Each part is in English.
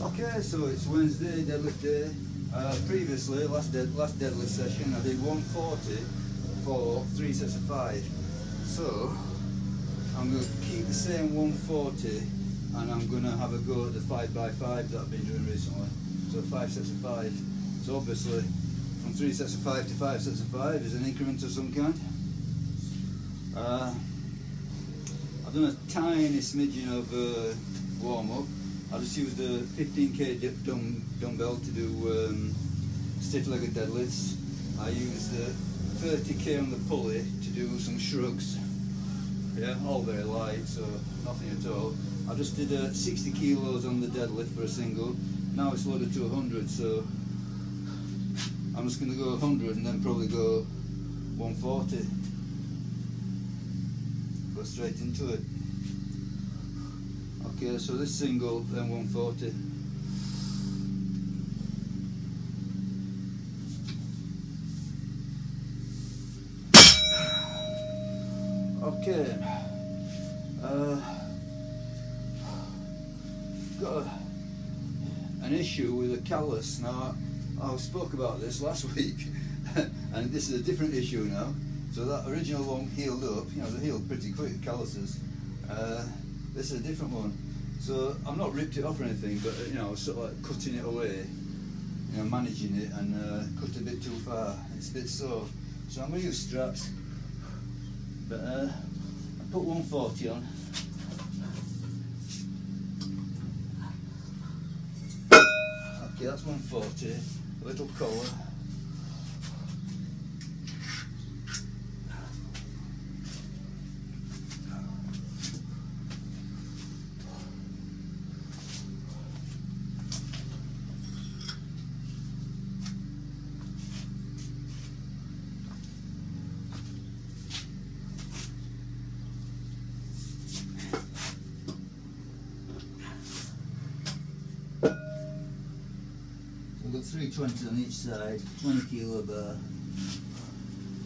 Okay, so it's Wednesday, deadlift day. Previously, last deadlift session, I did 140 for 3 sets of 5. So I'm going to keep the same 140 and I'm going to have a go at the 5x5 that I've been doing recently. So 5 sets of 5. So obviously from 3 sets of 5 to 5 sets of 5 is an increment of some kind. I've done a tiny smidgen of warm-up. I just used a 15k dumbbell to do stiff-legged deadlifts. I used 30k on the pulley to do some shrugs. Yeah, all very light, so nothing at all. I just did 60 kilos on the deadlift for a single. Now it's loaded to 100, so I'm just going to go 100 and then probably go 140. Go straight into it. Okay, so this single, then 140. Okay, got an issue with a callus. Now, I spoke about this last week, and this is a different issue now. So that original one healed up, you know, they healed pretty quick, calluses. This is a different one. So I've not ripped it off or anything, but you know, sort of like cutting it away, you know, managing it, and cut a bit too far. It's a bit sore. So I'm going to use straps. But I put 140 on. Okay, that's 140. A little collar. We've got 320 on each side, 20 kilo bar,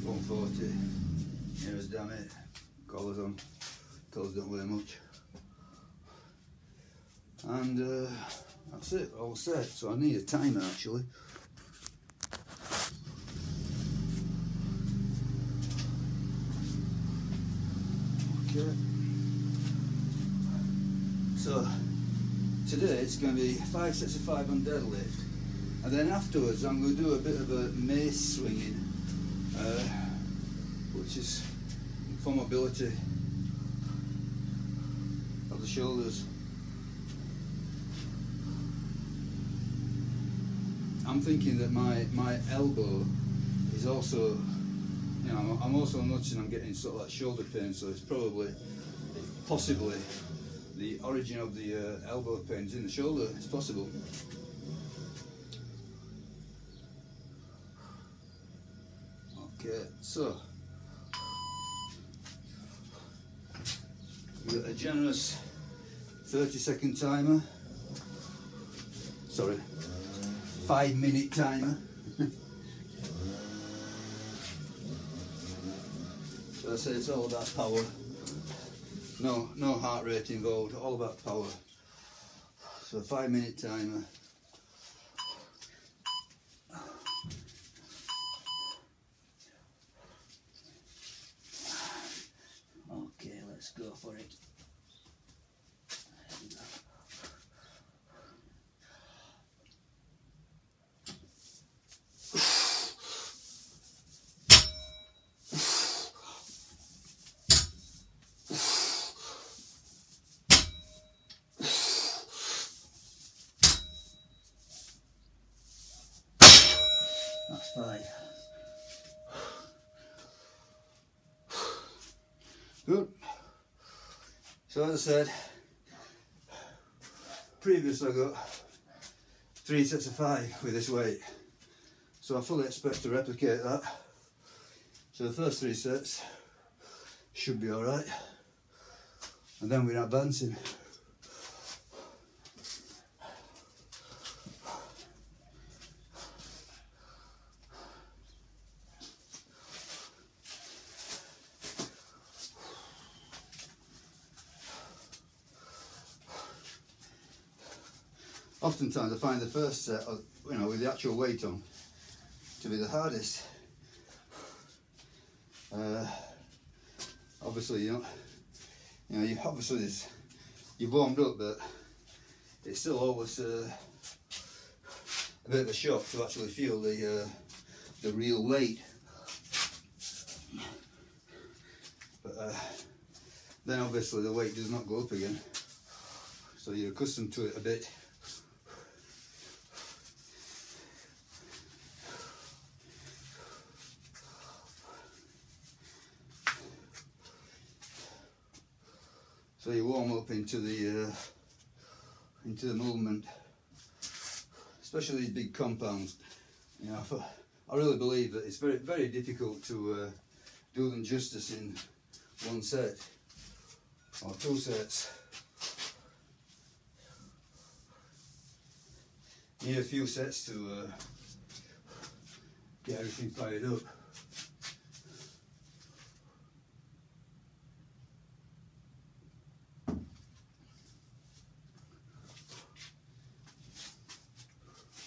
140. Here's damn it. Collars on. Collars don't weigh much. And that's it, all set. So I need a timer actually. Okay. So today it's going to be 5 sets of 5 on deadlift. And then afterwards I'm going to do a bit of a mace swinging, which is for mobility of the shoulders. I'm thinking that my elbow is also, you know, I'm also noticing I'm getting sort of like shoulder pain, so it's possibly the origin of the elbow pain is in the shoulder. It's possible. Okay, so we've got a generous 30-second timer. Sorry, 5-minute timer. So I say it's all about power. No heart rate involved. All about power. So 5-minute timer. Okay, let's go for it. There we go. That's 5. Good. So as I said, previously I got 3 sets of 5 with this weight. So I fully expect to replicate that. So the first 3 sets should be alright. And then we're advancing. oftentimes I find the first set, you know, with the actual weight on, to be the hardest. Obviously, obviously you've warmed up, but it's still always a bit of a shock to actually feel the real weight. But then obviously the weight does not go up again, so you're accustomed to it a bit. So you warm up into the movement, especially these big compounds. You know, I really believe that it's very, very difficult to do them justice in one set or two sets. You need a few sets to get everything fired up.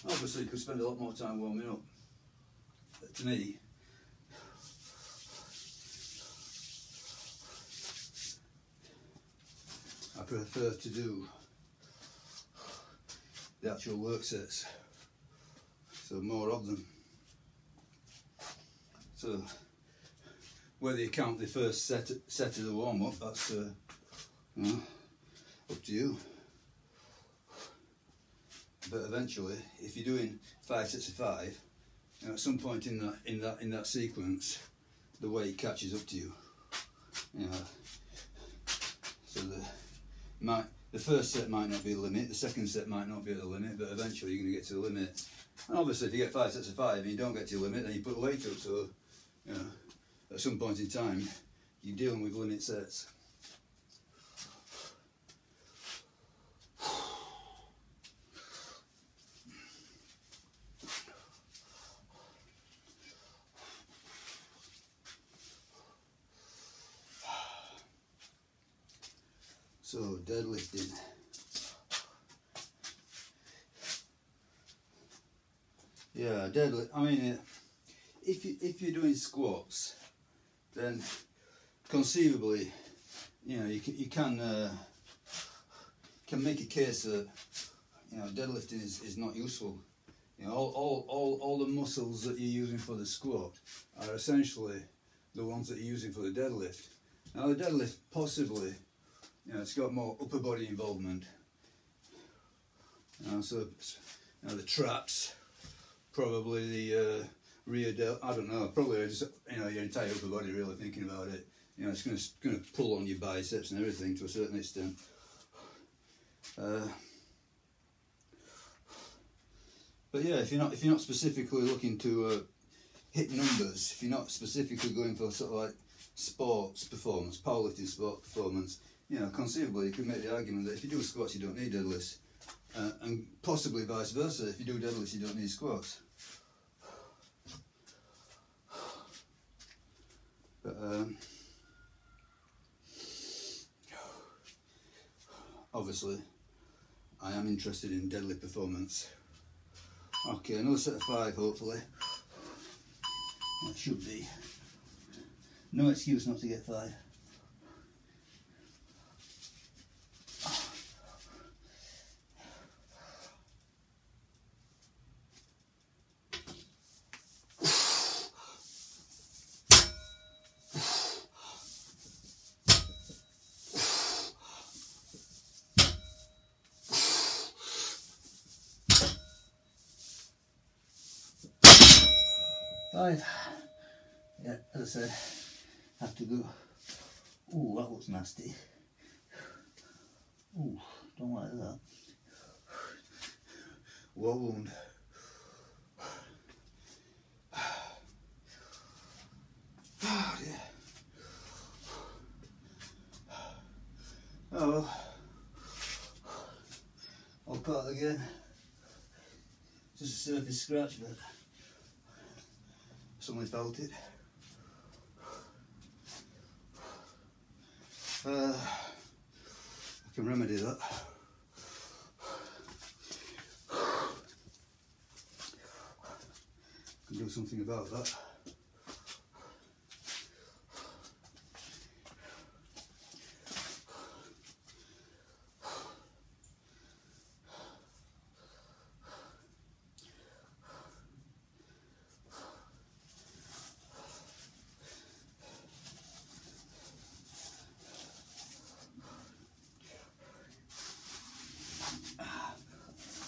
Obviously, you could spend a lot more time warming up, but to me, I prefer to do the actual work sets, so more of them. So whether you count the first set of the warm up, that's you know, up to you. But eventually, if you're doing 5 sets of 5, you know, at some point in that sequence, the weight catches up to you. You know, so the first set might not be the limit, the second set might not be at the limit, but eventually you're going to get to the limit. And obviously, if you get 5 sets of 5 and you don't get to your limit, then you put the weight up. So, you know, at some point in time, you're dealing with limit sets. So deadlifting. Yeah, deadlift. I mean, if you're doing squats, then conceivably, you know, you can make a case that, you know, deadlifting is not useful. You know, all the muscles that you're using for the squat are essentially the ones that you're using for the deadlift. Now the deadlift possibly, you know, it's got more upper body involvement. You know, so, you know, the traps, probably the rear delt, I don't know, probably just, you know, your entire upper body, really thinking about it. You know, it's going to pull on your biceps and everything to a certain extent. But yeah, if you're not specifically looking to hit numbers, if you're not specifically going for sort of like sports performance, powerlifting sport performance, you know, conceivably you could make the argument that if you do squats, you don't need deadlifts, and possibly vice versa. If you do deadlifts, you don't need squats. But obviously, I am interested in deadlift performance. Okay, another set of 5, hopefully. That should be. No excuse not to get 5. Yeah, as I said, have to go. Ooh, that looks nasty. Ooh, don't like that. War wound. Oh dear. Oh well. I'll cut it again. Just a surface scratch, but someone felt it. I can remedy that. do something about that.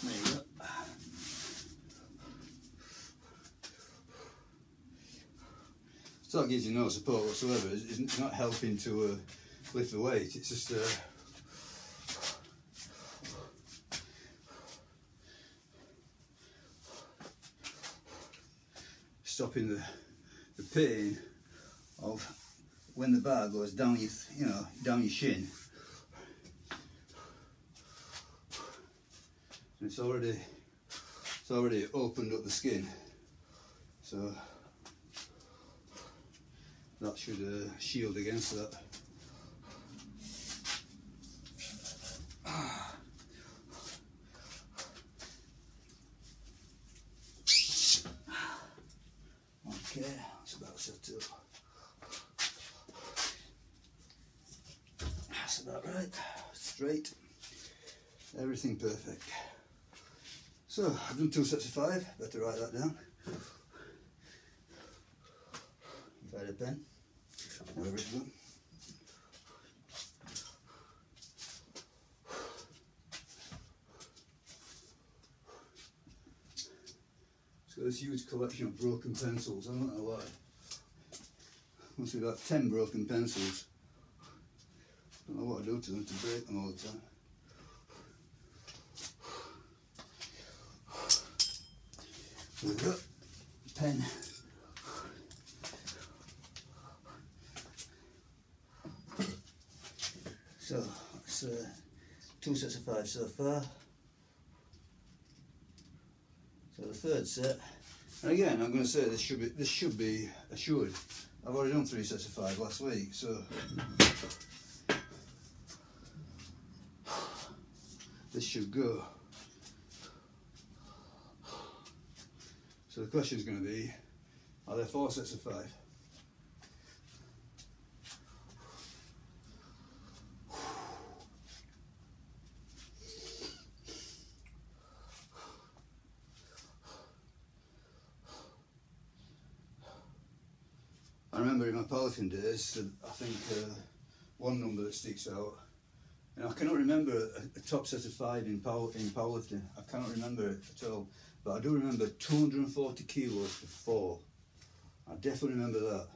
There you go. So that gives you no support whatsoever. It's not helping to lift the weight. It's just stopping the pain of when the bar goes down your, down your shin. And it's already opened up the skin, so that should shield against that. Okay, that's about set up. That's about right. Straight. Everything perfect. So, I've done 2 sets of 5. Better write that down. If I had a pen, wherever it's gone. It's got this huge collection of broken pencils. I don't know why. Must be about 10 broken pencils. I don't know what I do to them to break them all the time. There we go. Pen. So that's 2 sets of 5 so far. So the third set, and again I'm going to say this should be assured. I've already done 3 sets of 5 last week, so this should go. So the question is going to be, are there 4 sets of 5? I remember in my powerlifting days, I think one number that sticks out, and I cannot remember a top set of 5 in powerlifting. I cannot remember it at all. But I do remember 240 kilos for 4. I definitely remember that.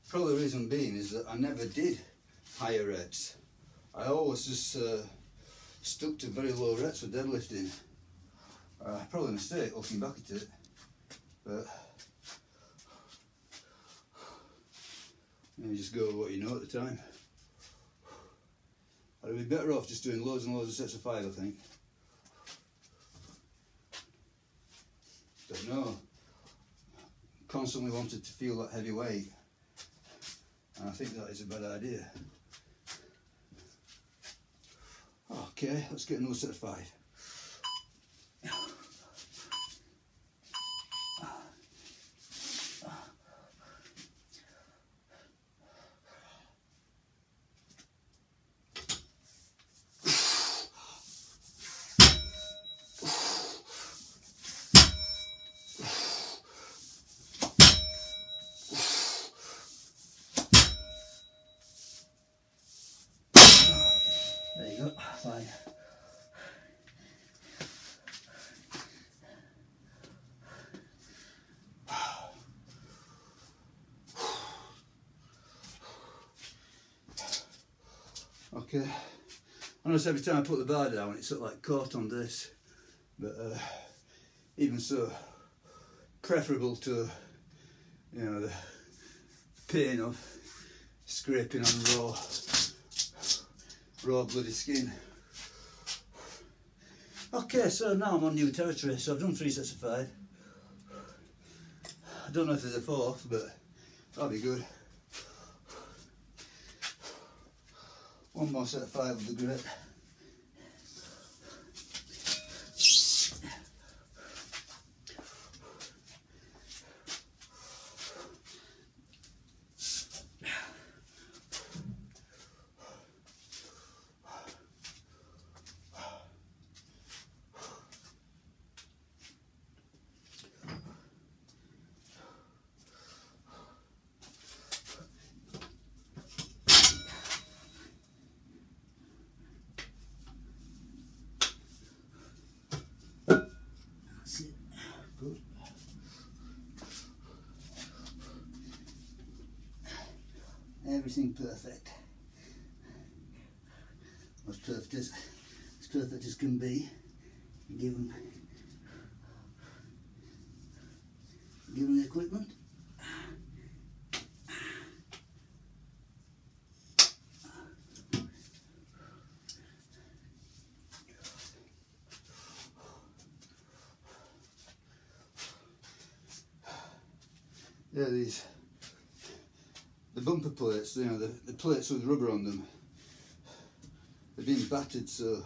Probably the reason being is that I never did higher reps. I always just stuck to very low reps for deadlifting. Probably a mistake looking back at it, but you just go with what you know at the time. I'd be better off just doing loads and loads of sets of 5, I think. But no, constantly wanted to feel that heavy weight, and I think that is a bad idea. Okay, let's get another set of 5. There you go, 5. Okay, I notice every time I put the bar down it's sort of like caught on this, but even so, preferable to, the pain of scraping on raw bloody skin. Okay, so now I'm on new territory. So I've done 3 sets of 5. I don't know if there's a 4th, but that'll be good. One more set of 5 would be great. everything perfect. As perfect as can be, given the equipment. Yeah, the bumper plates, you know, the plates with rubber on them, they're being battered, so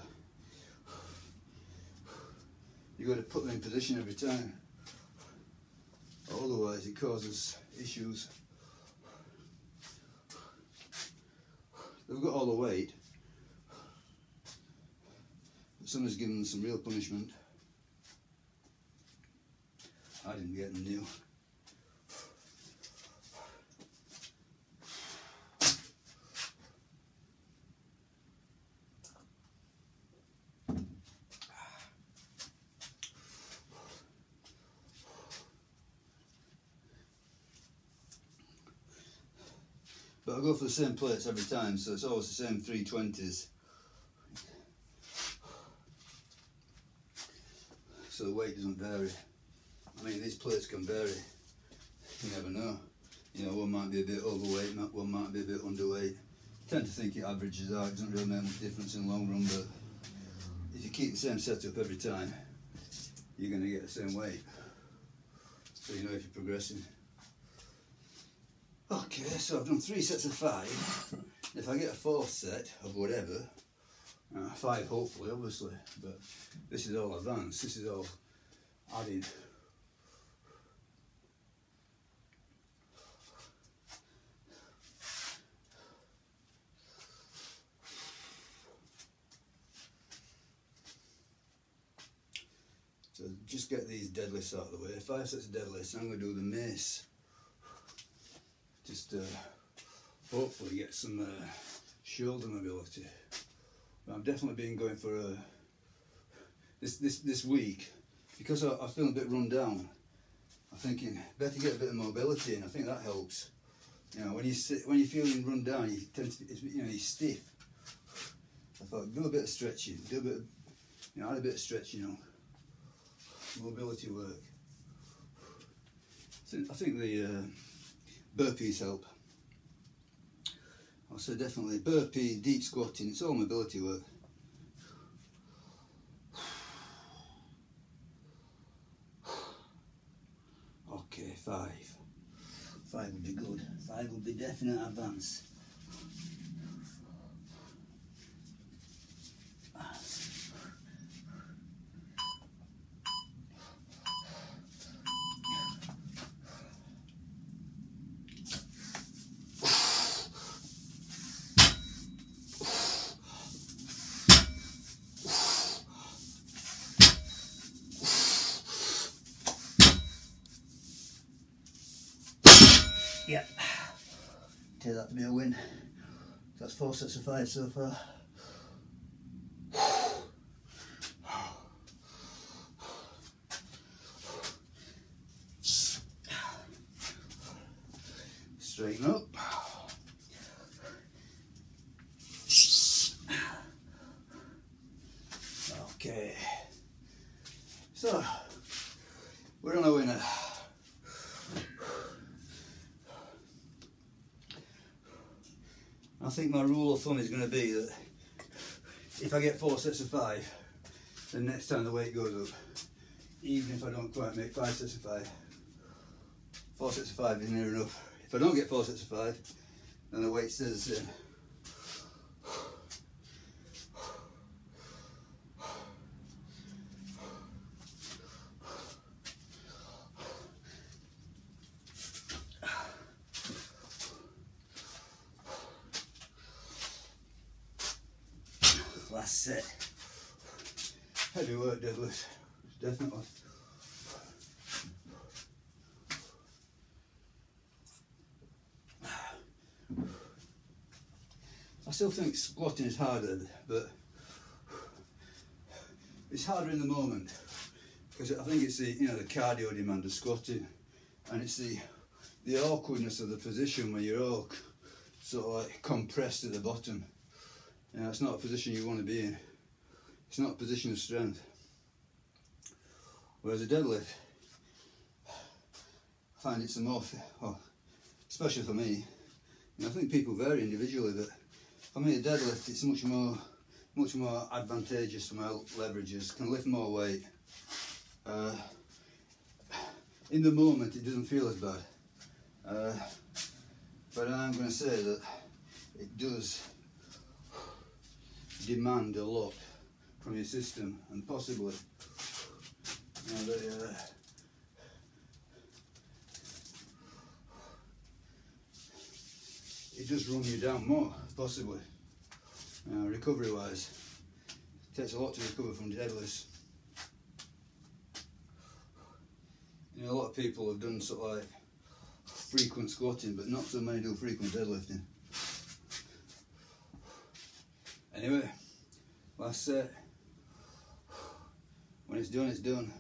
you've got to put them in position every time, otherwise it causes issues. They've got all the weight, but someone's given them some real punishment. I didn't get them new. But I go for the same plates every time, so it's always the same 320s. So the weight doesn't vary. I mean, these plates can vary. You never know. You know, one might be a bit overweight, one might be a bit underweight. I tend to think it averages out. It doesn't really make much difference in the long run, but if you keep the same setup every time, you're going to get the same weight. So you know if you're progressing. Okay, so I've done 3 sets of 5. If I get a 4th set of whatever, 5 hopefully, obviously, but this is all advanced, this is all added. So just get these deadlifts out of the way. 5 sets of deadlifts, I'm going to do the mace. Just hopefully get some shoulder mobility. But I've definitely been going for this week, because I feel a bit run down. I'm thinking better get a bit of mobility in. I think that helps. You know, when you're feeling run down, you tend to, you know, you're stiff. I thought do a bit of stretching, do a bit of, you know, add a bit of stretch, you know, mobility work. I think the burpees help. Also definitely burpee, deep squatting, it's all mobility work. Okay, 5. 5 would be good. 5 would be definite advance. Yeah, take that to be a win. That's 4 sets of 5 so far. Straighten up. Okay, so we're on a winner. I think my rule of thumb is going to be that if I get 4 sets of 5, then next time the weight goes up, even if I don't quite make 5 sets of 5. 4 sets of 5 is near enough. If I don't get 4 sets of 5, then the weight stays the same. Last set. Heavy work deadlift, definitely. I still think squatting is harder, but it's harder in the moment because I think it's the, you know, the cardio demand of squatting, and it's the awkwardness of the position where you're all sort of like compressed at the bottom. You know, it's not a position you want to be in. It's not a position of strength. Whereas a deadlift, I find it's a more, well, especially for me, you know, I think people vary individually, but for me a deadlift, it's much more advantageous for my leverages, can lift more weight. In the moment it doesn't feel as bad, but I'm going to say that it does demand a lot from your system, and possibly, you know, it does run you down more, possibly, recovery wise. It takes a lot to recover from deadlifts. You know, a lot of people have done sort of like frequent squatting, but not so many do frequent deadlifting. Anyway, last set. When it's done, it's done.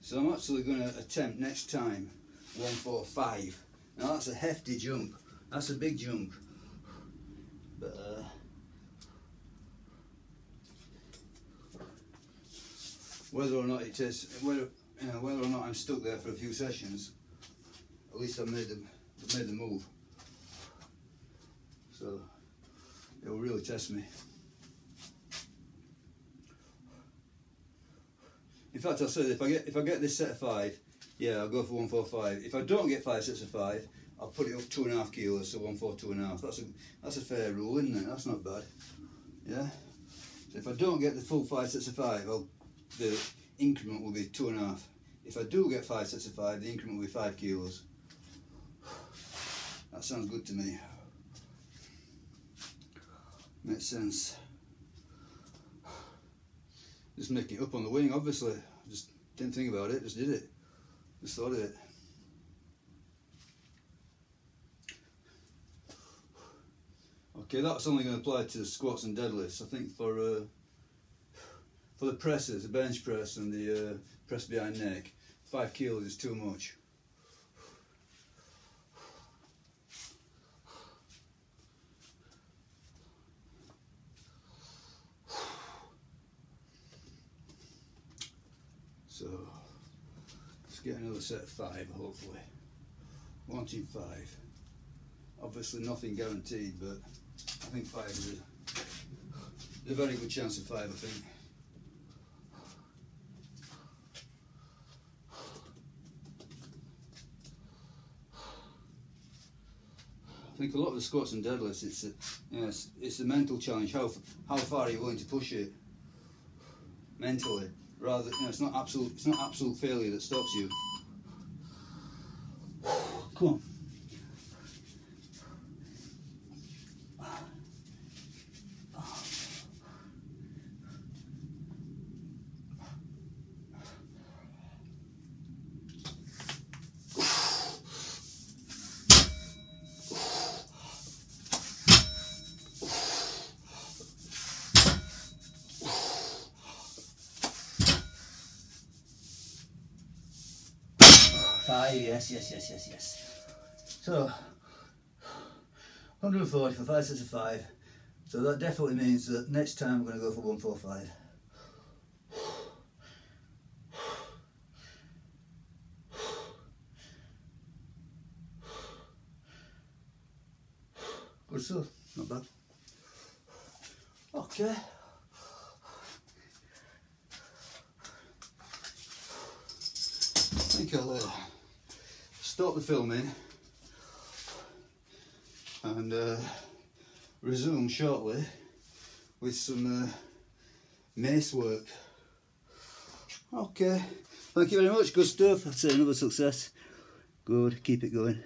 So I'm actually going to attempt next time 145. Now that's a hefty jump. That's a big jump. But whether or not it is, whether or not I'm stuck there for a few sessions, at least I've made the move. So it will really test me. In fact, I said if I get this set of 5, yeah, I'll go for 145. If I don't get 5 sets of 5, I'll put it up 2.5 kilos, so 142.5. That's a fair rule, isn't it? That's not bad. Yeah. So if I don't get the full 5 sets of 5, the increment will be 2.5. If I do get 5 sets of 5, the increment will be 5 kilos. That sounds good to me. Makes sense. Just making it up on the wing, obviously. Just didn't think about it, just did it. Just thought of it. Okay, that's only going to apply to squats and deadlifts. I think for the presses, the bench press and the press behind neck, 5 kilos is too much. So let's get another set of 5, hopefully. 1, 2, 5. Obviously nothing guaranteed, but I think 5 is a very good chance of 5, I think. I think a lot of the squats and deadlifts, it's a mental challenge. How far are you willing to push it mentally? Rather, it's not absolute failure that stops you. Come on. Yes. So 140 for 5 sets of 5. So that definitely means that next time I'm going to go for 145. Good stuff, not bad. Okay. I think I'll stop the filming and resume shortly with some mace work. Okay, thank you very much, good stuff. I'd say another success. Good, keep it going.